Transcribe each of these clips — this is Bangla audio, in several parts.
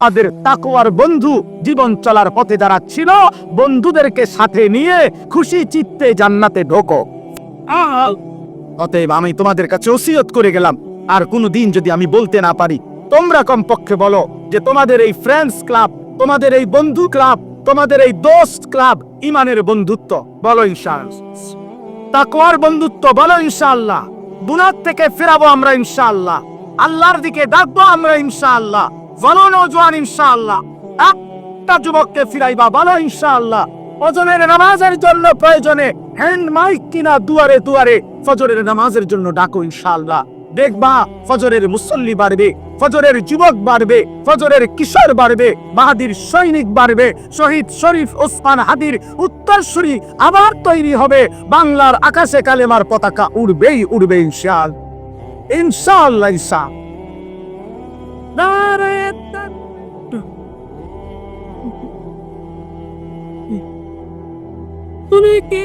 তাদের তাকওয়ার বন্ধু জীবন চলার পথে যারা ছিল, বন্ধুদেরকে সাথে নিয়ে খুশি চিত্তে জান্নাতে ঢোকো। অতএব আমি তোমাদের কাছে ওসিয়ত করে গেলাম, আর কোনো দিন যদি আমি বলতে না পারি, তোমরা কমপক্ষে বলো যে তোমাদের এই ফ্রেন্ডস ক্লাব, তোমাদের এই বন্ধু ক্লাব, তোমাদের এই দোস্ত ক্লাব ইমানের বন্ধুত্ব, বলো ইনশাআল্লাহ। তাকওয়ার বন্ধুত্ব, বলো ইনশাআল্লাহ। গুনাহ থেকে ফেরাবো আমরা ইনশাআল্লাহ, আল্লাহর দিকে ডাকবো আমরা ইনশাআল্লাহ। বলো নওজোয়ান ইনশাআল্লাহ। একটা যুবককে ফিরাইবা, বলো ইনশাআল্লাহ। ফজরের নামাজের জন্য প্রয়োজনে হ্যান্ড মাইক কিনা দুয়ারে দুয়ারে ফজরের নামাজের জন্য ডাকো ইনশাআল্লাহ। দেখবা ফজরের মুসল্লি বাড়বে, ফজরের যুবক বাড়বে, ফজরের কিশোর বাড়বে, মাহাদির সৈনিক বাড়বে, শহীদ শরীফ ওসমান হাদির উত্তরসূরি আবার তৈরি হবে। বাংলার আকাশে কালেমার পতাকা উড়বেই উড়বে ইনশাআল্লাহ, ইনশাআল্লাহ। ইনশাআল্লাহ। তুমি কি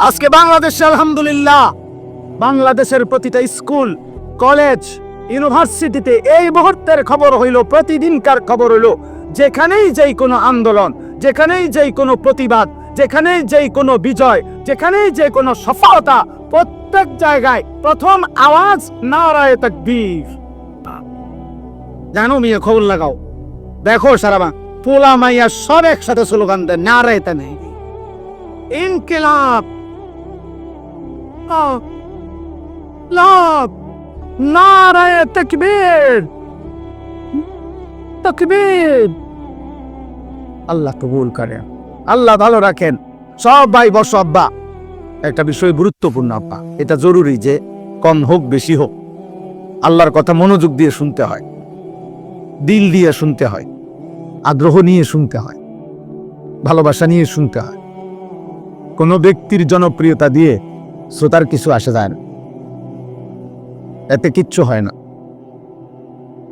আজকে বাংলাদেশে আলহামদুলিল্লাহ, বাংলাদেশের প্রতিটা স্কুল, কলেজ, ইউনিভার্সিটিতে এই মুহূর্তের খবর হইল, প্রতিদিনকার খবর হইল, যেখানেই যেই কোনো আন্দোলন, যেখানেই যেই কোনো প্রতিবাদ, যেখানেই যেই কোনো বিজয়, যেখানেই যে কোনো সফলতা, প্রত্যেক জায়গায় প্রথম আওয়াজ নারায়ে তাকবীর। জানো মিয়া, খবর লাগাও, দেখো সারা পোলা মাইয়া সব একসাথে স্লোগান দেয় নারায়ে তাকবীর, ইনকিলাব, লাভ, নারায়ে তাকবীর, তাকবীর। আল্লাহ কবুল করেন, আল্লাহ ভালো রাখেন। সব ভাই বসো। আব্বা, একটা বিষয় গুরুত্বপূর্ণ আব্বা, এটা জরুরি যে কম হোক বেশি হোক আল্লাহর কথা মনোযোগ দিয়ে শুনতে হয়, দিল দিয়ে শুনতে হয়, আগ্রহ নিয়ে শুনতে হয়, ভালোবাসা নিয়ে শুনতে হয়। কোনো ব্যক্তির জনপ্রিয়তা দিয়ে শ্রোতার কিছু আসে যায় না, এতে কিচ্ছু হয় না।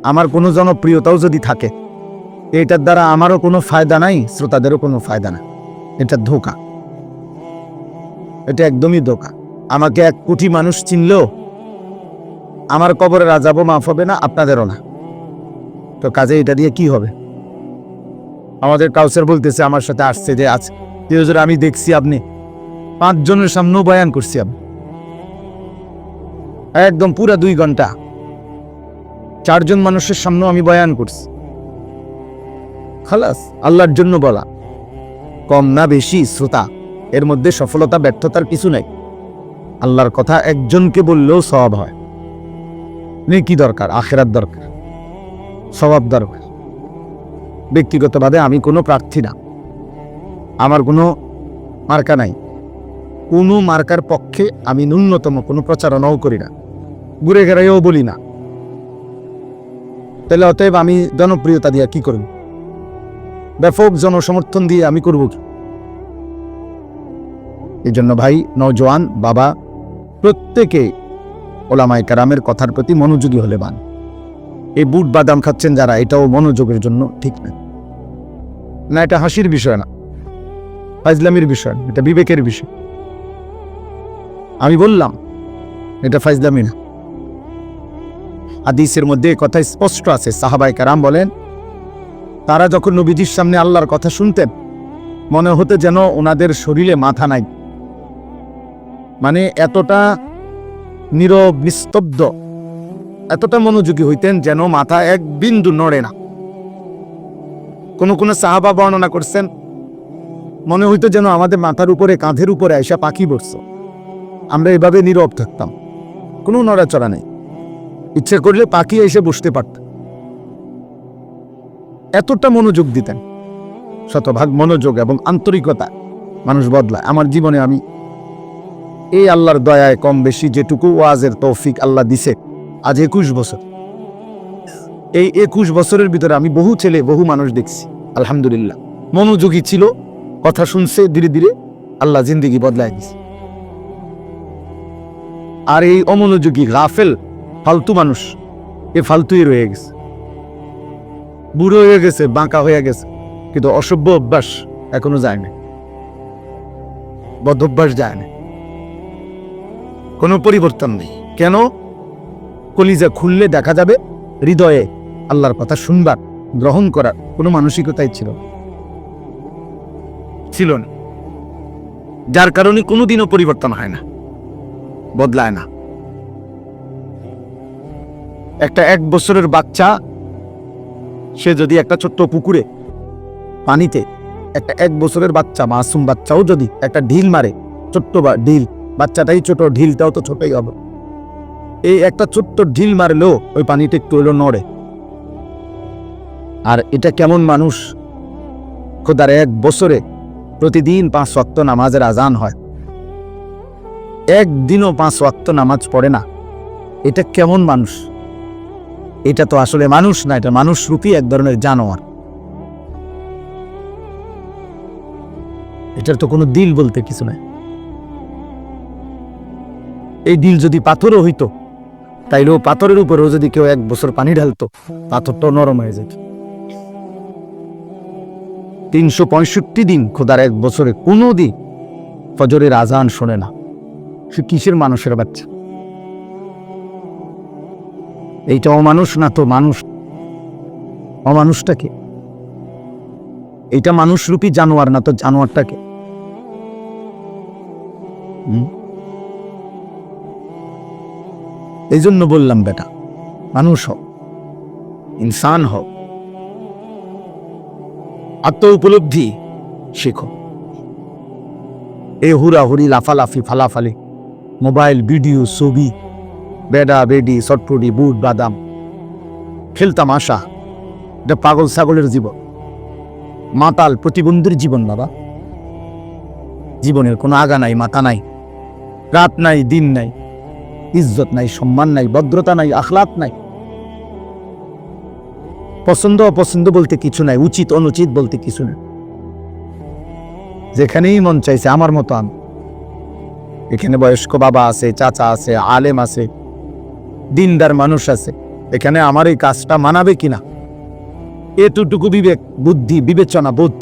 আমার কোনো জনপ্রিয়তাও যদি থাকে, এটার দ্বারা আমারও কোনো ফায়দা নাই, শ্রোতাদেরও কোনো ফায়দা নাই। এটা ধোঁকা, এটা একদমই ধোঁকা। আমাকে 1 কোটি মানুষ চিনলেও আমার কবরের আযাবও মাফ হবে না, আপনাদেরও না। তো কাজে এটা দিয়ে কি হবে? আমাদের কাউসার বলতেছে, আমার সাথে আসছে যে আজ আমি দেখছি আপনি 5 জনের সামনেও বয়ান করছি, আমি একদম পুরা 2 ঘন্টা 4 জন মানুষের সামনেও আমি বয়ান করছি। খালাস, আল্লাহর জন্য বলা, কম না বেশি শ্রোতা, এর মধ্যে সফলতা ব্যর্থতার কিছু নাই। আল্লাহর কথা একজনকে বললেও সওয়াব হয়। নেকি দরকার, আখিরাত দরকার, সওয়াব দরকার। ব্যক্তিগতভাবে আমি কোনো প্রার্থী না, আমার কোনো মার্কা নাই, কোনো মার্কার পক্ষে আমি ন্যূনতম কোনো প্রচারণাও করি না, ঘুরে ঘেরাইও বলি না। তাহলে অতএব আমি জনপ্রিয়তা দিয়ে কি করব? ব্যাপক জনসমর্থন দিয়ে আমি করব কি? এই জন্য ভাই, নওজোয়ান বাবা, প্রত্যেকে ওলামায়ে কেরামের কথার প্রতি মনোযোগী হলে বান। এই বুট বাদাম খাচ্ছেন যারা, এটাও মনোযোগের জন্য ঠিক না। না, এটা হাসির বিষয় না, ফাইজলামির বিষয়, এটা বিবেকের বিষয়। আমি বললাম এটা ফাইজলামি না। হাদিসের মধ্যে কথা স্পষ্ট আছে, সাহাবায়ে কেরাম বলেন, তারা যখন নবীজির সামনে আল্লাহর কথা শুনতেন, মনে হতে যেন ওনাদের শরীরে মাথা নাই। মানে এতটা নীরব, নিস্তব্ধ, এতটা মনোযোগী হইতেন যেন মাথা এক বিন্দু নড়ে না। কোন কোন সাহাবা বর্ণনা করছেন, মনে হইতো যেন আমাদের মাথার উপরে, কাঁধের উপরে আইসা পাখি বসছে। আমরা এভাবে নীরব থাকতাম, কোনো নড়াচড়া নেই। ইচ্ছে করলে পাখি এসে বসতে পারত, এতটা মনোযোগ দিতেন। শতভাগ মনোযোগ এবং আন্তরিকতা মানুষ বদলায়। আমার জীবনে আমি এই আল্লাহর দয়ায় কম বেশি যেটুকু ওয়াজের তৌফিক আল্লাহ দিছে, আজ 21 বছর, এই 21 বছরের ভিতরে আমি বহু ছেলে, বহু মানুষ দেখছি, আলহামদুলিল্লাহ, মনোযোগী ছিল, কথা শুনছে, ধীরে ধীরে আল্লাহ জিন্দেগি বদলায় দিছে। আর এই অমনোযোগী, গাফেল, ফালতু মানুষ, এ ফালতুই রয়ে গেছে, বুড়ো হয়ে গেছে, বাঁকা হয়ে গেছে, কিন্তু অসভ্য অভ্যাস এখনো যায় না। বদভ্যাস যায় না, কোনো পরিবর্তন নেই। কেন? কলিজা খুললে দেখা যাবে হৃদয়ে আল্লাহর কথা শুনবার, গ্রহণ করার কোনো মানসিকতাই ছিল না, যার কারণে কোনোদিনও পরিবর্তন হয় না, বদলায় না। একটা 1 বছরের বাচ্চা সে যদি একটা ছোট্ট পুকুরে পানিতে একটা 1 বছরের বাচ্চা, মাসুম বাচ্চাও যদি একটা ঢিল মারে, ছোট্ট ঢিল, বাচ্চাটাই ছোট, ঢিলটাও তো ছোটই হবে, এই একটা ছোট্ট ঢিল মারলেও ওই পানিটা একটু হলো নড়ে। আর এটা কেমন মানুষ? খোদার 1 বছরে প্রতিদিন 5 ওয়াক্ত নামাজের আজান হয়, একদিনও 5 ওয়াক্ত নামাজ পড়ে না। এটা কেমন মানুষ? এটা তো আসলে মানুষ না, এটা মানুষ রূপী এক ধরনের জানোয়ার। এটার তো কোনো দিল বলতে কিছু নাই। এই দিল যদি পাথরও হইতো, তাইলেও পাথরের উপরেও যদি কেউ 1 বছর পানি ঢালতো, পাথরটাও নরম হয়ে যেত। 365 দিন খোদার 1 বছরে কোনো দিন ফজরের আজান শোনে না। সে কিসের মানুষের বাচ্চা? এইটা অমানুষ না তো মানুষ? অমানুষটাকে? এইটা মানুষরূপী জানোয়ার না তো জানোয়ারটাকে? এই জন্য বললাম বেটা, মানুষ হোক, ইনসান হোক, আত্ম উপলব্ধি শেখো। এ হুড়াহুড়ি, লাফালাফি, ফালাফালি, মোবাইল, ভিডিও, ছবি, বেডা বেডি, চটপটি, বুট বাদাম, খেলতামাশা, এটা পাগল ছাগলের জীবন, মাতাল প্রতিবন্ধীর জীবন। বাবা, জীবনের কোনো আগা নাই, মাথা নাই, রাত নাই, দিন নাই, ইজ্জত নাই, সম্মান নাই, ভদ্রতা নাই, আখলাক নাই, পছন্দ অপছন্দ বলতে কিছু নাই, উচিত অনুচিত বলতে কিছু নেই। যেখানেই মন চাইছে আমার মতো আমি। এখানে বয়স্ক বাবা আছে, চাচা আছে, আলেম আছে, দিনদার মানুষ আছে, এখানে আমার এই কাজটা মানাবে কিনা এতটুকু বিবেক, বুদ্ধি, বিবেচনা বোধ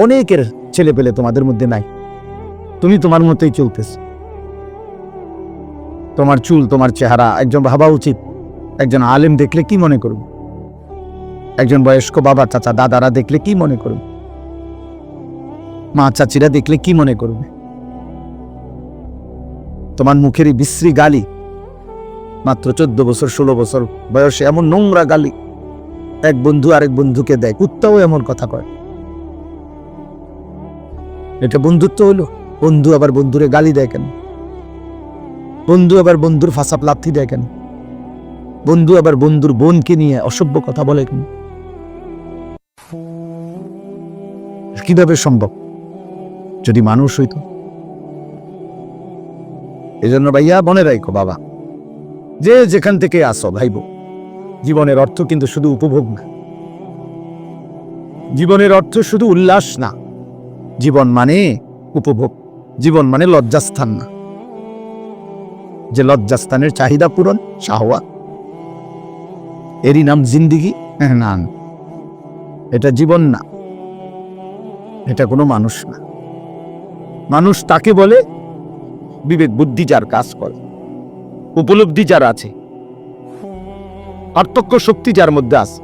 অনেকের ছেলে পেলে তোমাদের মধ্যে নাই। তুমি তোমার মতোই চলতেছ। তোমার চুল, তোমার চেহারা, একজন ভাবা উচিত একজন আলেম দেখলে কি মনে করবে, একজন বয়স্ক বাবা, চাচা, দাদারা দেখলে কি মনে করবে, মা চাচিরা দেখলে কি মনে করবে। তোমার মুখের এই বিশ্রী গালি, মাত্র 14 বছর 16 বছর বয়সে এমন নোংরা গালি এক বন্ধু আরেক বন্ধুকে দেয়, কুত্তাও এমন কথা কয়। এটা বন্ধুত্ব হলো? বন্ধু আবার বন্ধুরে গালি দেয় কেন? বন্ধু আবার বন্ধুর ফাঁসাপ লাথি দেয় কেন? বন্ধু আবার বন্ধুর বোনকে নিয়ে অসভ্য কথা বলে কেন? কিভাবে সম্ভব যদি মানুষ হইতো? এজন্য ভাইয়া মনে রাখো বাবা, যে যেখান থেকে আসো ভাইব, জীবনের অর্থ কিন্তু শুধু উপভোগ না, জীবনের অর্থ শুধু উল্লাস না, জীবন মানে উপভোগ, জীবন মানে লজ্জাস্থান না, যে লজ্জাস্থানের চাহিদা পূরণ, শাহওয়াত, এরই নাম জিন্দিগি। না, এটা জীবন না, এটা কোনো মানুষ না। মানুষ তাকে বলে বিবেক বুদ্ধি যার কাজ করে, উপলব্ধি যার আছে, পার্থক্য শক্তি যার মধ্যে আছে,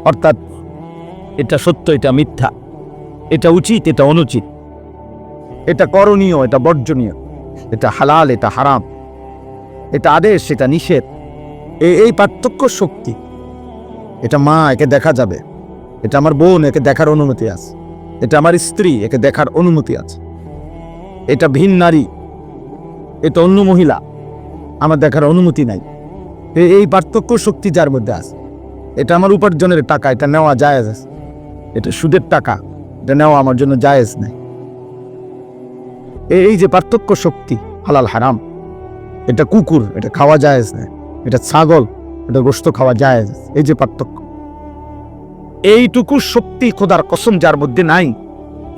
অর্থাৎ এটা সত্য, এটা মিথ্যা, এটা উচিত, এটা অনুচিত, এটা করণীয়, এটা বর্জনীয়, এটা হালাল, এটা হারাম, এটা আদেশ, এটা নিষেধ, এই পার্থক্য শক্তি। এটা মা, একে দেখা যাবে, এটা আমার বোন, একে দেখার অনুমতি আছে, এটা আমার স্ত্রী, একে দেখার অনুমতি আছে, এটা ভিন নারী, এটা অন্য মহিলা, আমার দেখার অনুমতি নাই। এই পার্থক্য শক্তি যার মধ্যে আছে, এটা আমার উপার্জনের টাকা, এটা নেওয়া জায়েজ আছে, এটা সুদের টাকা, এটা নেওয়া আমার জন্য জায়েজ নাই। এই যে পার্থক্য শক্তি, হালাল হারাম, এটা কুকুর, এটা খাওয়া জায়েজ নাই, এটা ছাগল, এটা গোশত খাওয়া জায়েজ, এই যে পার্থক্য, এইটুকু শক্তি খোদার কসম যার মধ্যে নাই,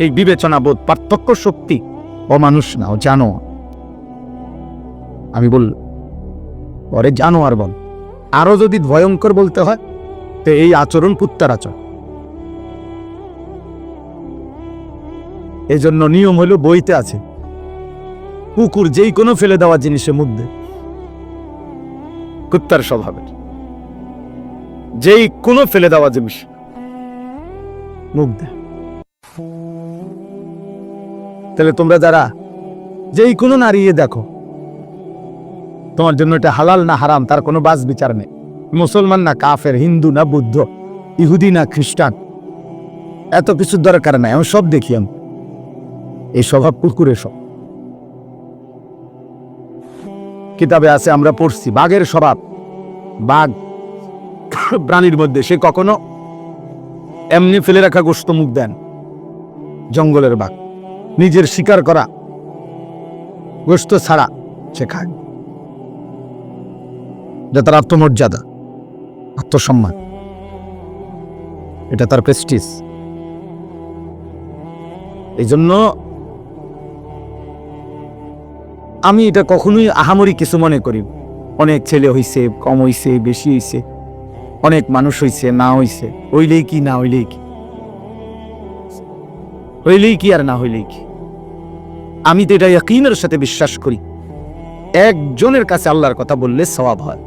এই বিবেচনা বোধ, পার্থক্য শক্তি, অমানুষ না, ও জানো। আমি বল পরে জানোয়ার বল, আরো যদি ভয়ঙ্কর বলতে হয় তো এই আচরণ কুত্তার আচরণ। এই জন্য নিয়ম হলো বইতে আছে, কুকুর যেই কোনো ফেলে দেওয়া জিনিসের মুখ দেয়, কুত্তার স্বভাবের, যেই কোনো ফেলে দেওয়া জিনিস মুখ দেয়। তাহলে তোমরা যারা যেই কোনো নারী দেখো, তোমার জন্য এটা হালাল না হারাম তার কোনো বাস বিচার নেই। মুসলমান না কাফের, হিন্দু না বুদ্ধ, ইহুদি না খ্রিস্টান, এত কিছুর দরকার নাই। আমি সব দেখি, আমি এই স্বভাব কুকুরের সব কিতাবে আছে, আমরা পড়ছি। বাঘের স্বভাব, বাঘ প্রাণীর মধ্যে সে কখনো এমনি ফেলে রাখা গোশত মুখ দেন। জঙ্গলের বাঘ নিজের শিকার করা গোশত ছাড়া সে খায়। এটা তার আত্মমর্যাদা, আত্মসম্মান, এটা তার প্রেস্টিজ। এই জন্য আমি এটা কখনোই আহামরি কিছু মনে করি। অনেক ছেলে হইছে, কম হইছে, বেশি হইছে, অনেক মানুষ হইছে, না হইছে, হইলেই কি না হইলেই কি, হইলেই কি আর না হইলেই কি। আমি তো এটা ইয়াকিনের সাথে বিশ্বাস করি, একজনের কাছে আল্লাহর কথা বললে সওয়াব হয়,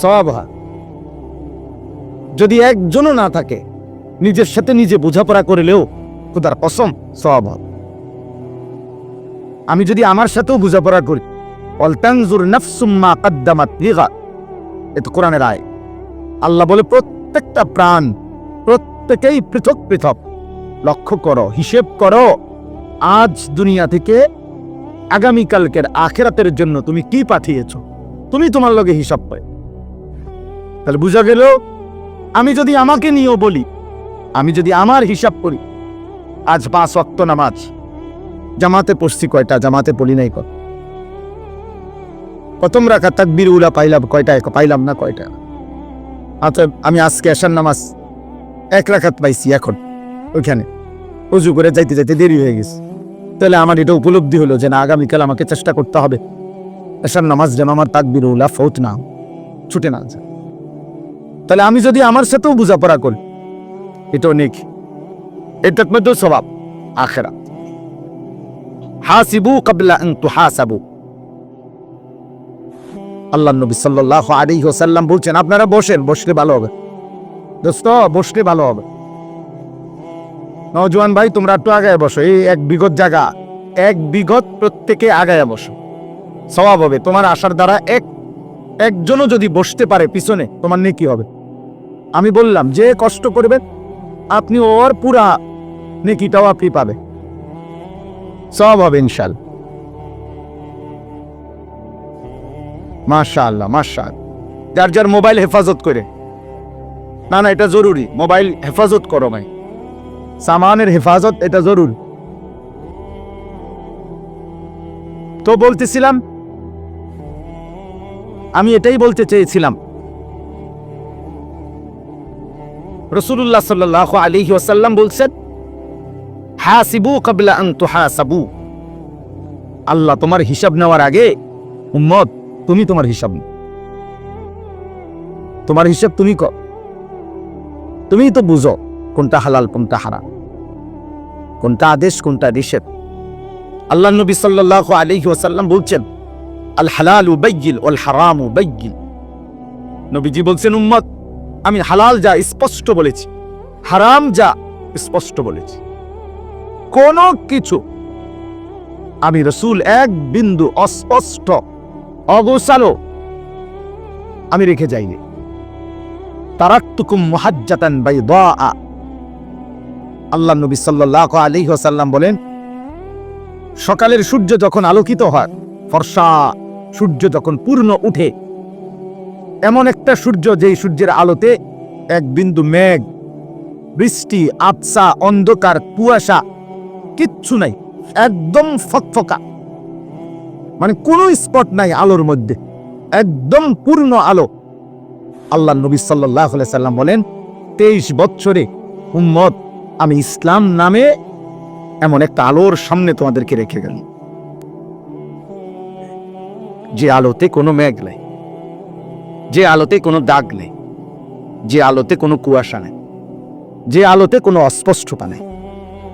সওয়াব হয়। যদি একজনও না থাকে, নিজের সাথে নিজে বোঝাপড়া করলেও খোদার কসম সওয়াব হয়। আমি যদি আমার সাথেও বোঝাপড়া করি, অলতানজুর নাফসুম মা কদ্দামাত লিগাদ, এটা কোরআনের আয়াত। আল্লাহ বলে প্রত্যেকটা প্রাণ প্রত্যেকেই পৃথক পৃথক, লক্ষ্য করো, হিসেব করো, আজ দুনিয়া থেকে আগামীকালকের আখিরাতের জন্য তুমি কি পাঠিয়েছো, তুমি তোমার লগে হিসাব পাই। তাহলে বুঝা গেল, আমি যদি আমাকে নিয়েও বলি, আমি যদি আমার হিসাব করি, আজ 5 ওয়াক্ত নামাজ জামাতে পড়ছি কয়টা, জামাতে পড়ি নাই কত, প্রথম রাখা তাকবীর উলা পাইলাম কয়টা, পাইলাম না কয়টা। আচ্ছা, আমি আজকে এশার নামাজ 1 রাকাত পাইছি, এখন ওইখানে উজু করে যাইতে যাইতে দেরি হয়ে গেছে। তাহলে আমার এটা উপলব্ধি হলো যে না, আগামীকাল আমাকে চেষ্টা করতে হবে এশার নামাজ যেন আমার তাকবীর উলা ফৌত না, ছুটে না যায়। তাহলে আমি যদি আমার সাথেও বোঝাপড়া করি, এটাও নেক, এটার মধ্যেও স্বভাব আখিরাত। হাসিবু ক্বাবলা আন তুহাসাবু, আল্লাহ নবী সাল্লাল্লাহু আলাইহি ওয়াসাল্লাম বলছেন, আপনারা বসেন, বসলে ভালো হবে দোস্ত, বসলে ভালো হবে। নওজোয়ান ভাই, তোমরা একটু আগায় বসো, এই 1 বিঘত জায়গা, 1 বিঘত প্রত্যেকে আগায় বসো, সওয়াব হবে। তোমার আসার দ্বারা একজনও যদি বসতে পারে পিছনে, তোমার নেকি হবে। আমি বললাম যে কষ্ট করবেন আপনি, ওর পুরা নেকিটাও আপনি পাবে, সওয়াব হবে ইনশাআল্লাহ। মাশাআল্লাহ, মাশাআল্লাহ। যার যার মোবাইল হেফাজত করে, না না এটা জরুরি, মোবাইল হেফাজত করো ভাই, সামানের হেফাজত এটা জরুরি। তো বলতেছিলাম, আমি এটাই বলতে চেয়েছিলাম, রাসূলুল্লাহ সাল্লাল্লাহু আলাইহি ওয়াসাল্লাম বলছেন, হাসিবু ক্বাবলা আন তুহাসাবু, আল্লাহ তোমার হিসাব নেওয়ার আগে উম্মত তুমি তোমার হিসাব নাও, তোমার হিসাব তুমি কর, তুমিই তো বুঝো কোনটা হালাল কোনটা হারাম, কোনটা আদেশ কোনটা নিষেধ। আল্লাহ নবী সাল্লাল্লাহু আলাইহি ওয়াসাল্লাম বলছেন, আল হালালু বাইয়িন ওয়াল হারামু বাইয়িন। নবীজি বলছেন, উম্মত আমি হালাল যা স্পষ্ট বলেছি, হারাম যা স্পষ্ট বলেছি, কোন কিছু আমি রাসূল 1 বিন্দু অস্পষ্ট অগোছালো আমি রেখে যাইনি। তারাকতুকুম মুহাজ্জাতান বাইদা, আল্লাহ নবী সাল্লাল্লাহু আলাইহি ওয়াসাল্লাম বলেন, সকালের সূর্য যখন আলোকিত হয়, ফর্সা সূর্য যখন পূর্ণ উঠে, এমন একটা সূর্য যেই সূর্যের আলোতে 1 বিন্দু মেঘ, বৃষ্টি, আবসা, অন্ধকার, কুয়াশা কিচ্ছু নাই, একদম ফকফকা, মানে কোনো স্পট নাই আলোর মধ্যে, একদম পূর্ণ আলো। আল্লাহ নবী সাল্লাল্লাহু আলাইহি সাল্লাম বলেন, 23 বছরে উম্মত আমি ইসলাম নামে এমন একটা আলোর সামনে তোমাদেরকে রেখে গেল, যে আলোতে কোনো মেঘ নেই, যে আলোতে কোনো দাগ নেই, যে আলোতে কোনো কুয়াশা নেই, যে আলোতে কোনো অস্পষ্টতা নেই,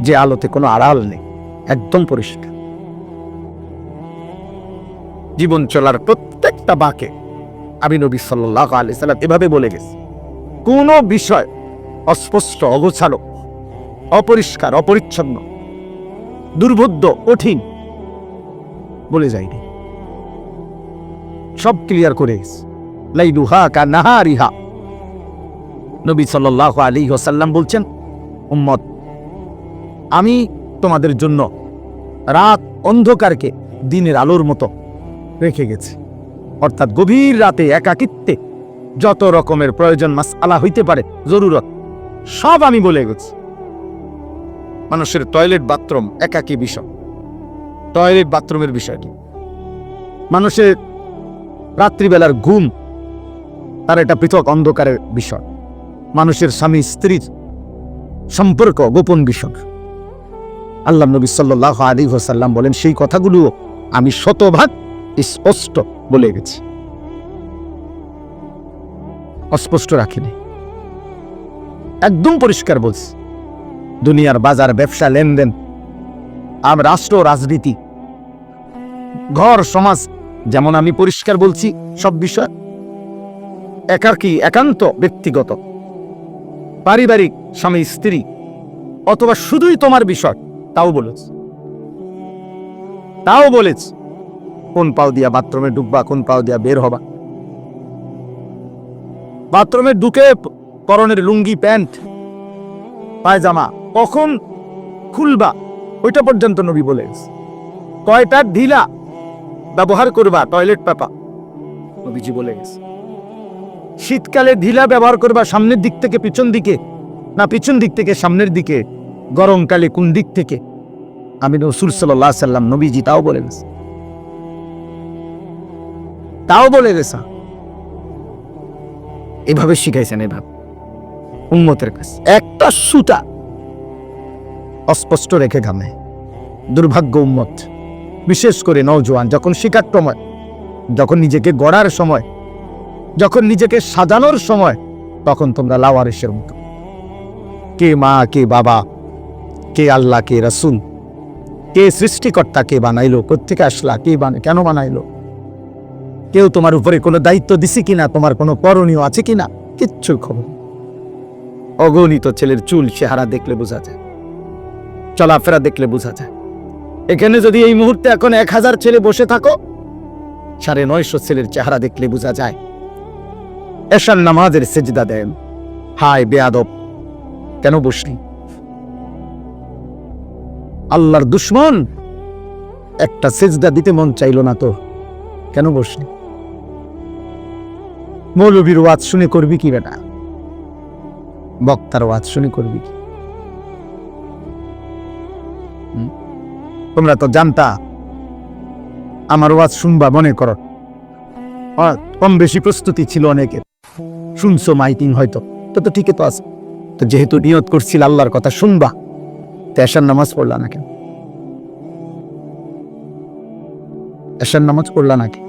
যে আলোতে কোনো আড়াল নেই, একদম পরিষ্কার। জীবন চলার প্রত্যেকটা বাঁকে আমি নবী সাল্লাল্লাহু আলাইহি সাল্লাম এভাবে বলে গেছি, কোনো বিষয় অস্পষ্ট, অগোছালো, অপরিষ্কার, অপরিচ্ছন্ন, দুর্বোধ্য, কঠিন বলে যায়নি। সব ক্লিয়ার করে গেছে। লাইলুহা কান্নাহারিহা। নবী সাল্লাল্লাহু আলাইহি ওয়াসাল্লাম বলছেন, উম্মত, আমি তোমাদের জন্য রাত অন্ধকারকে দিনের আলোর মতো রেখে গেছি। অর্থাৎ গভীর রাতে একাকিত্বে যত রকমের প্রয়োজন মাসআলা হইতে পারে, জরুরত, সব আমি বলে গেছি। মানুষের টয়লেট বাথরুম একাকী বিষয়, টয়লেট বাথরুমের বিষয়টি। মানুষের রাত্রিবেলার ঘুম তার এটা পৃথক অন্ধকারের বিষয়। মানুষের স্বামী স্ত্রীর সম্পর্ক গোপন বিষয়। আল্লাহ নবী সাল্লাল্লাহু আলাইহি ওয়াসাল্লাম বলেন, সেই কথাগুলো আমি শতভাগ স্পষ্ট বলে গেছি, অস্পষ্ট রাখিনি, একদম পরিষ্কার বলছি। দুনিয়ার বাজার, ব্যবসা, লেনদেন, রাষ্ট্র, রাজনীতি, ঘর, সমাজ, যেমন আমি পরিষ্কার বলছি সব বিষয়। একাকী, একান্ত, ব্যক্তিগত, পারিবারিক, স্বামী স্ত্রী, অথবা শুধুই তোমার বিষয়, তাও বলেছ। কোন পাও দিয়া বাথরুমে ঢুকবা, কোন পাও দিয়া বের হবা, বাথরুমে ঢুকে পরনের লুঙ্গি, প্যান্ট, পায়জামা কখন খুলবা, ওইটা পর্যন্ত নবী বলে গেছে। কয়টা ঢিলা ব্যবহার করবা, টয়লেট পেপার, নবীজি বলে গেছে। শীতকালে ঢিলা ব্যবহার করবা সামনের দিক থেকে পিছন দিকে, না পিছন দিক থেকে সামনের দিকে, গরমকালে কোন দিক থেকে, আমি রাসূল সাল্লাল্লাহু আলাইহি সাল্লাম নবীজি তাও বলে গেছে, এভাবে শিখাইছেন। এভাবে উম্মতের কাছে একটা সুতা অস্পষ্ট রেখে ঘামে। দুর্ভাগ্য উম্মত, বিশেষ করে নওজোয়ান, যখন শিকার সময়, যখন নিজেকে গড়ার সময়, যখন নিজেকে সাজানোর সময়, তখন তোমরা লাওয়ারিসের মতো। কে মা, কে বাবা, কে আল্লাহ, কে রাসূল, কে সৃষ্টিকর্তা, কে বানাইলো, কোত্থেকে আসলা, কে কেন বানাইলো, কেউ তোমার উপরে কোনো দায়িত্ব দিছে কিনা, তোমার কোনো করণীয় আছে কিনা, কিচ্ছু খবর। অগণিত ছেলের চুল চেহারা দেখলে বোঝা যায়, চলাফেরা দেখলে বোঝা যায়। এখানে যদি এই মুহূর্তে এখন 1000 ছেলে বসে থাকো, 950 ছেলের চেহারা দেখলে বোঝা যায়। এশার নামাজের সেজদা দেন, হায় বেয়াদব, কেন বসলি? আল্লাহর দুশ্মন, একটা সেজদা দিতে মন চাইলো না তো, কেন বসলি? মৌলবীর ওয়াজ শুনে করবি কি বেটা? বক্তার ওয়াজ শুনে করবি কি? তোমরা তো জানতা আমার ওয়াজ শুনবা, মনে করো কম বেশি প্রস্তুতি ছিল অনেকের, শুনছো মাইকিং হয়তো, তো ঠিকই তো আছে। তো যেহেতু নিয়ত করছিল আল্লাহর কথা শুনবা, তো এশার নামাজ পড়লা না কেন? এশার নামাজ পড়লা নাকি?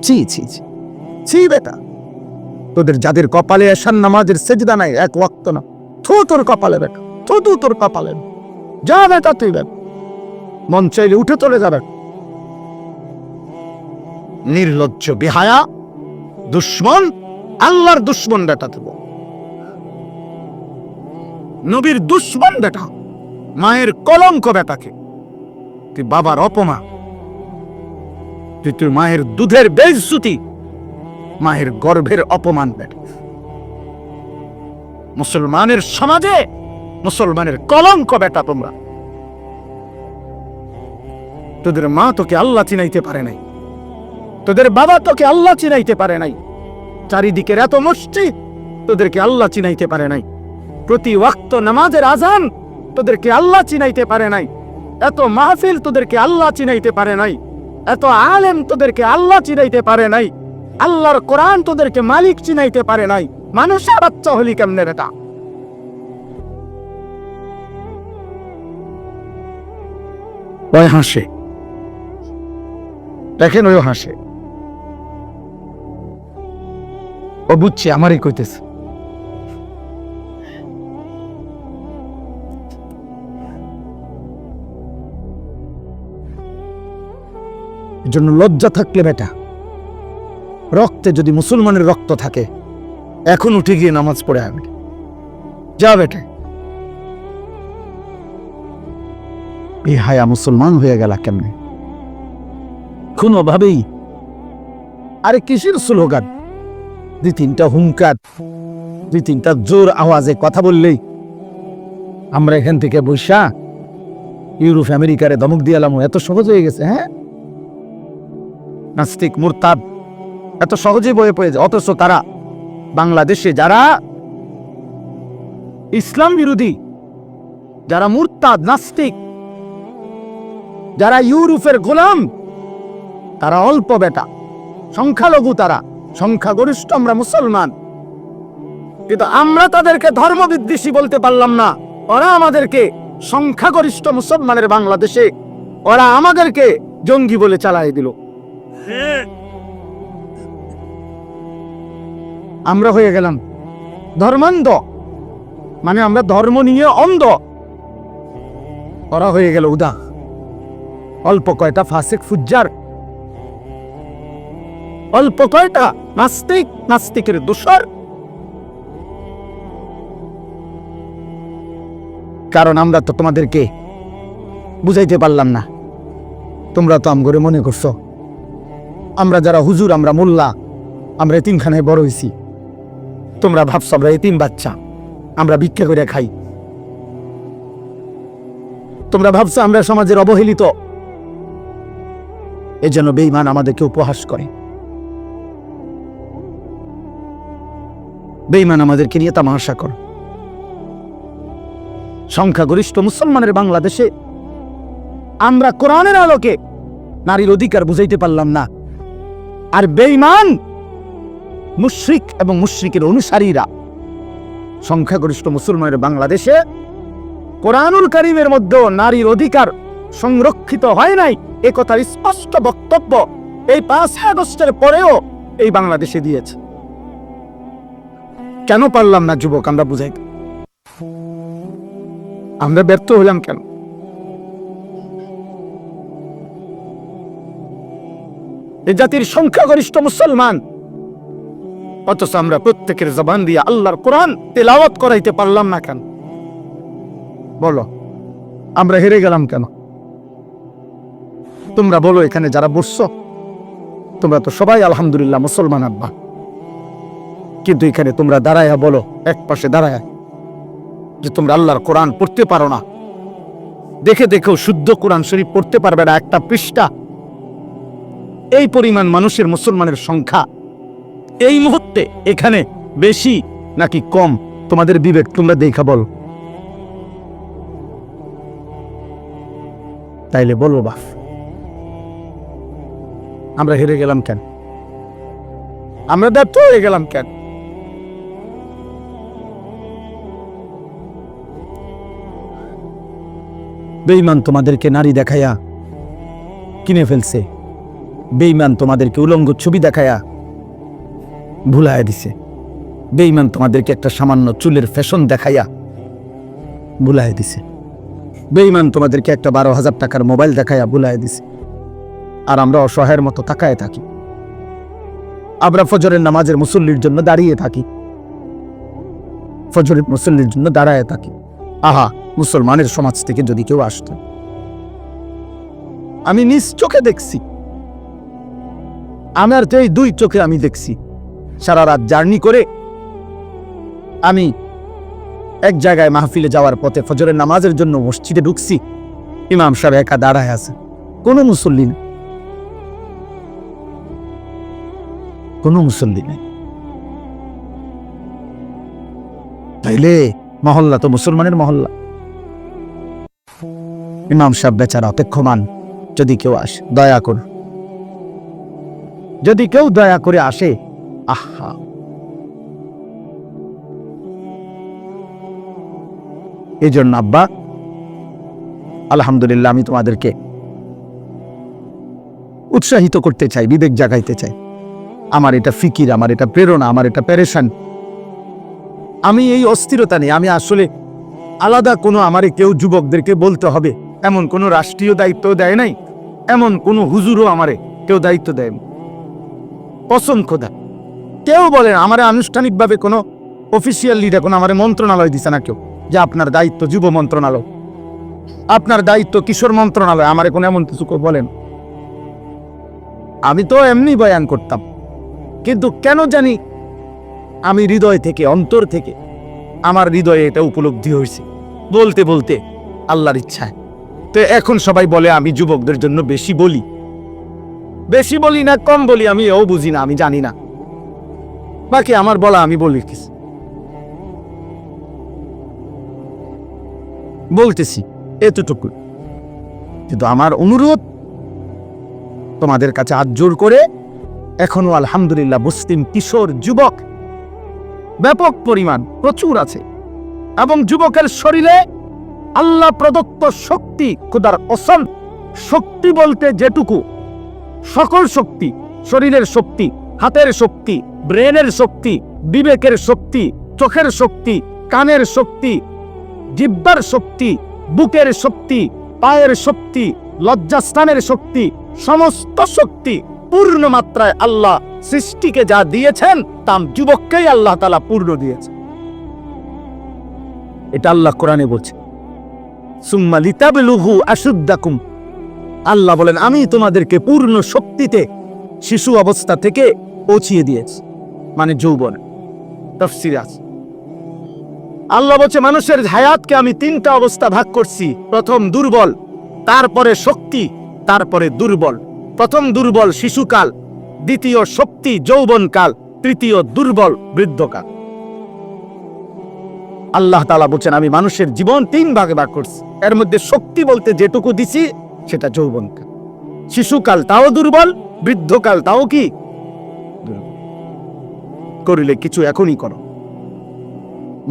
ছি ছি ছি ছি বেটা, তোদের যাদের কপালে এশার নামাজের সেজদা নাই, এক ওয়াক্ত না, থু তোর কপালে বেটা, থু তোর কপালে, যা বেটা তুই বেটা, মন চাইলে উঠে চলে যাবে। নির্লজ্জ, বেহায়া, দুশ্মন, আল্লাহর দুশ্মন বেটা, তুই নবীর দুশ্মন বেটা, মায়ের কলঙ্ক বেটাকে, তুই বাবার অপমান, তুই তোর মায়ের দুধের বেইজ্জতি, মায়ের গর্ভের অপমান বেটা, মুসলমানের সমাজে মুসলমানের কলঙ্ক বেটা তোমরা। তোদের মা তোকে আল্লাহ চিনাইতে পারে নাই, তোদের বাবা তোকে আল্লাহ চিনাইতে পারে নাই, চারিদিকের এত মসজিদ তোদেরকে আল্লাহ চিনাইতে পারে নাই, প্রতি ওয়াক্ত নামাজের আজান তোদেরকে আল্লাহ চিনাইতে পারে নাই, এত মাহফিল তোদেরকে আল্লাহ চিনাইতে পারে নাই, এত আলেম তোদেরকে আল্লাহ চিনাইতে পারে নাই, আল্লাহর কোরআন তোদেরকে মালিক চিনাইতে পারে নাই। মানুষের বাচ্চা হলি কেমনে বেটা? ওই হাসে, দেখেন ওই হাসে, ও বুঝছে আমারই কইতেছে। জন্য লজ্জা থাকলে বেটা, রক্তে যদি মুসলমানের রক্ত থাকে এখন উঠে গিয়ে নামাজ পড়ে আয় বেটা, যা বেটা। এই হায়া মুসলমান হয়ে গেল কেমনে? কোনোভাবেই। আরে কিসের স্লোগান? দুই তিনটা হুঙ্কার, দুই তিনটা জোর আওয়াজে কথা বললেই আমরা এখান থেকে বৈশা ইউরোপ আমেরিকারে ধমক দিয়ালাম, এত সহজ হয়ে গেছে? হ্যাঁ, নাস্তিক মুরতাদ এত সহজে বয়ে পড়ে যায়। অথচ তারা বাংলাদেশে যারা ইসলাম বিরোধী, যারা মুরতাদ নাস্তিক, যারা ইউরোপের গোলাম, তারা অল্প বেটা, সংখ্যালঘু, তারা সংখ্যাগরিষ্ঠ আমরা মুসলমান। কিন্তু আমরা তাদেরকে ধর্মবিদ্বেষী বলতে পারলাম না, ওরা আমাদেরকে সংখ্যাগরিষ্ঠ মুসলমানের বাংলাদেশে ওরা আমাদেরকে জঙ্গি বলে চালাই দিল। আমরা হয়ে গেলাম ধর্মান্ধ, মানে আমরা ধর্ম নিয়ে অন্ধ। ওরা হয়ে গেল উদা, অল্প কয়টা ফাসিক ফুজ্জার, অল্প কয়টা নাস্তিক, নাস্তিকের দোসর। কারণ আমরা তো তোমাদেরকে বুঝাইতে পারলাম না, তোমরা তো আমগরে মনে করছো আমরা যারা হুজুর, আমরা মোল্লা, আমরা এতিমখানায় বড় হয়েছি। তোমরা ভাবছো আমরা এতিম বাচ্চা, আমরা ভিক্ষা করে খাই। তোমরা ভাবছো আমরা সমাজের অবহেলিত, এজন্য বেঈমান আমাদেরকে উপহাস করে, বেঈমান আমাদেরকে নিয়ে তামাশা করে। সংখ্যাগরিষ্ঠ মুসলমানের বাংলাদেশে আমরা কোরআনের আলোকে নারীর অধিকার বুঝাইতে পারলাম না, আর বেঈমান মুশরিক এবং মুশরিকের অনুসারীরা সংখ্যাগরিষ্ঠ মুসলমানের বাংলাদেশে কোরআনুল কারীমের মধ্যেও নারীর অধিকার সংরক্ষিত হয় নাই, এ কথার স্পষ্ট বক্তব্য এই 5 আগস্টের পরেও এই বাংলাদেশে দিয়েছে। কেন পারলাম না যুবক আমরা বুঝাইতে? আমরা ব্যর্থ হলাম কেন? এই জাতির সংখ্যাগরিষ্ঠ মুসলমান, অথচ আমরা প্রত্যেকের জবান দিয়ে আল্লাহর কোরআন তেলাওয়াত করাইতে পারলাম না কেন? বলো, আমরা হেরে গেলাম কেন? তোমরা বলো, এখানে যারা বসছো তোমরা তো সবাই আলহামদুলিল্লাহ মুসলমান আব্বা, কিন্তু এখানে তোমরা দাঁড়ায়া বলো, এক পাশে দাঁড়ায়া, যে তোমরা আল্লাহর কোরআন পড়তে পারো না। দেখে দেখেও শুদ্ধ কোরআন শরীফ পড়তে পারবে না একটা পৃষ্ঠা। এই পরিমাণ মানুষের মুসলমানের সংখ্যা এই মুহূর্তে এখানে বেশি নাকি কম? তোমাদের বিবেক তোমরা দেখা বল। তাইলে বলো বাপ, আমরা হেরে গেলাম কেন? আমরা ব্যর্থ হয়ে গেলাম কেন? বেঈমান তোমাদেরকে নারী দেখায়া কিনে ফেলছে, বেঈমান তোমাদেরকে উলঙ্গ ছবি দেখায়া ভুলাইয়া দিছে, বেঈমান তোমাদেরকে একটা সামান্য চুলের ফ্যাশন দেখাইয়া ভুলাইয়া দিছে, বেঈমান তোমাদেরকে একটা 12,000 টাকার মোবাইল দেখাইয়া ভুলাইয়া দিছে। আর আমরা অসহায়ের মতো তাকায় থাকি, আমরা ফজরের নামাজের মুসল্লির জন্য দাঁড়িয়ে থাকি, ফজরের মুসল্লির জন্য দাঁড়ায় থাকি। আহা, মুসলমানের সমাজ থেকে যদি কেউ আসতো, আমি নিজ চোখে দেখছি, আমার তো এই 2 চোখে আমি দেখছি। সারা রাত জার্নি করে আমি এক জায়গায় মাহফিলে যাওয়ার পথে ফজরের নামাজের জন্য মসজিদে ঢুকছি, ইমাম সাহেব একা দাঁড়ায় আছে, কোনো মুসল্লি নেই, কোনো মুসল্লি নেই। তাইলে মহল্লা তো মুসলমানের মহল্লা। ইমাম সাহেব বেচারা অপেক্ষমান, যদি কেউ আসে দয়া করে, যদি কেউ দয়া করে আসে। আহা, এই জন্য আব্বা আলহামদুলিল্লাহ আমি তোমাদেরকে উৎসাহিত করতে চাই, বিবেক জাগাইতে চাই। আমার এটা ফিকির, আমার এটা প্রেরণা, আমার এটা প্যারেশান। আমি এই অস্থিরতা নেই, আমি আসলে আলাদা কোনো আমারে কেউ যুবকদেরকে বলতে হবে এমন কোনো রাষ্ট্রীয় দায়িত্ব দেয় নাই, এমন কোনো হুজুরও আমারে কেউ দায়িত্ব দেয় না। কসম খোদা, কেউ বলে না। আমার আনুষ্ঠানিকভাবে কোনো অফিসিয়াল লিডার, কোনো আমার মন্ত্রণালয় দিছে না কেউ যে আপনার দায়িত্ব যুব মন্ত্রণালয়, আপনার দায়িত্ব কিশোর মন্ত্রণালয়, আমার কোনো এমন কিছু কেউ বলেন। আমি তো এমনি বয়ান করতাম, কিন্তু কেন জানি আমি হৃদয় থেকে, অন্তর থেকে আমার হৃদয়ে এটা উপলব্ধি হয়েছে বলতে বলতে আল্লাহর ইচ্ছায়। তো এখন সবাই বলে আমি যুবকদের জন্য বেশি বলি। বেশি বলি না কম বলি আমি এও বুঝি না, আমি জানি না। বাকি আমার বলা আমি বলি কিছু বলতেছি এতটুকু। কিন্তু আমার অনুরোধ তোমাদের কাছে হাত জোর করে, এখনো আলহামদুলিল্লাহ মুসলিম কিশোর যুবক ব্যাপক পরিমাণ প্রচুর আছে, এবং যুবকের শরীরে আল্লাহ প্রদত্ত শক্তি, খোদার কসম, শক্তি বলতে যেটুকু, সকল শক্তি, শরীরের শক্তি, হাতের শক্তি, ব্রেনের শক্তি, বিবেকের শক্তি, চোখের শক্তি, কানের শক্তি, জিহ্বার শক্তি, বুকের শক্তি, পায়ের শক্তি, লজ্জাস্থানের শক্তি, সমস্ত শক্তি পূর্ণ মাত্রায় আল্লাহ সৃষ্টিকে যা দিয়েছেন তা যুবককেই আল্লাহ তাআলা পূর্ণ দিয়েছে। এটা আল্লাহ কোরআনে বলছে, সুম্মা লিতাবলুগু আশুদ্দাকুম। আল্লাহ বলেন আমি তোমাদেরকে পূর্ণ শক্তিতে শিশু অবস্থা থেকে পৌঁছিয়ে দিয়েছি, মানে যৌবন। তাফসীরে আছে আল্লাহ বলছে মানুষের হায়াতকে আমি তিনটা অবস্থা ভাগ করছি। প্রথম দুর্বল, তারপরে শক্তি, তারপরে দুর্বল। প্রথম দুর্বল শিশুকাল, দ্বিতীয় শক্তি যৌবনকাল, তৃতীয় দুর্বল বৃদ্ধকাল। আল্লাহ তাআলা বলছেন আমি মানুষের জীবন তিন ভাগে ভাগ করছি। এর মধ্যে শক্তি বলতে যেটুকু দিছি সেটা যৌবনকাল, শিশুকাল তাও দুর্বল, বৃদ্ধকাল তাও কি করিলে কিছু এখনই করো,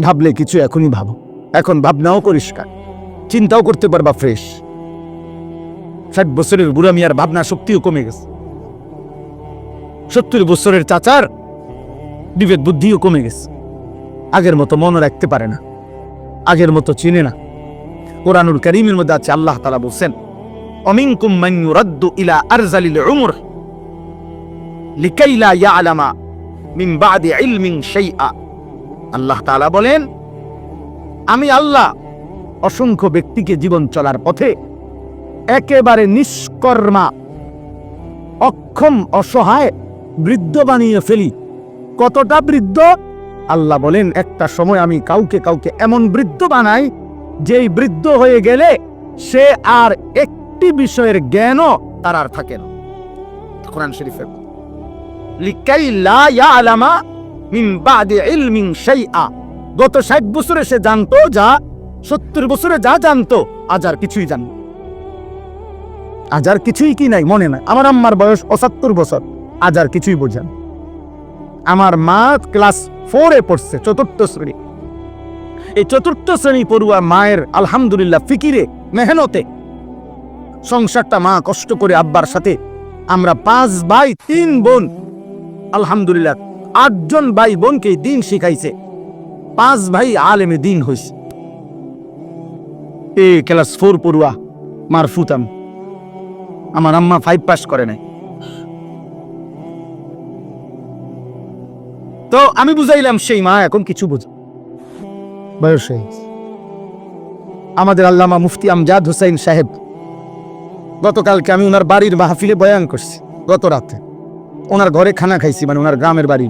ভাবলে কিছু এখনই ভাবো। এখন ভাবনাও পরিষ্কার, চিন্তাও করতে পারবা ফ্রেশ। 60 বছরের বুড়া মিয়ার ভাবনা শক্তিও কমে গেছে, 70 বছরের চাচার বিবেক বুদ্ধিও কমে গেছে। আগের মতো মনে রাখতে পারে না, আগের মতো চিনে না। কোরআনুল কারীমের মধ্যে আছে আল্লাহ তাআলা বলেন অমিনকুম মান ইউরাদ্দু ইলা আরজালিল উমর লিকাই লা ইয়ালামা মিন বাদি ইলমিন শাইআ। আল্লাহ তাআলা বলেন আমি আল্লাহ অসংখ্য ব্যক্তিকে জীবন চলার পথে একেবারে নিষ্কর্মা, অক্ষম, অসহায়, বৃদ্ধ বানিয়ে ফেলি। কতটা বৃদ্ধ? আল্লাহ বলেন একটা সময় আমি কাউকে কাউকে এমন বৃদ্ধ বানাই যেই বৃদ্ধ হয়ে গেলে সে আর একটি বিষয়ের জ্ঞানও তার আর থাকে না। কোরআন শরীফে লিকাই লা ইয়ালামা মিন বাদি ইলমিন শাইআ। গত 60 বছরে সে জানতো যা 70 বছরে যা জানতো আজ আর কিছুই জানে, আজ আর কিছুই কি নাই মনে নাই। আমার আম্মার বয়স 75 বছর, আজ আর কিছুই বোঝেন। আমার মা ক্লাস 4-এ পড়ছে, 4র্থ শ্রেণী। এই 4র্থ শ্রেণী পড়ুয়া মায়ের আলহামদুলিল্লাহ ফিকিরে, মেহনতে সংসারটা মা কষ্ট করে আব্বার সাথে, আমরা 5 ভাই 3 বোন, আলহামদুলিল্লাহ 8 জন ভাই বোনকে দিন শিখাইছে। 5 ভাই আলেমে দিন হইছে। এই ক্লাস 4 পড়ুয়া মারফুতাম, আমার আম্মা 5 পাস করে নাই। তো আমি বুঝাইলাম সেই মা এখন কিছু বোঝে, বয়স হয়ে গেছে। আমাদের আল্লামা মুফতি আমজাদ হোসেন সাহেব, গতকালকে আমি ওনার বাড়ির মাহফিলে বয়ান করছি, গত রাতে ওনার ঘরে খানা খাইছি, মানে ওনার গ্রামের বাড়ি।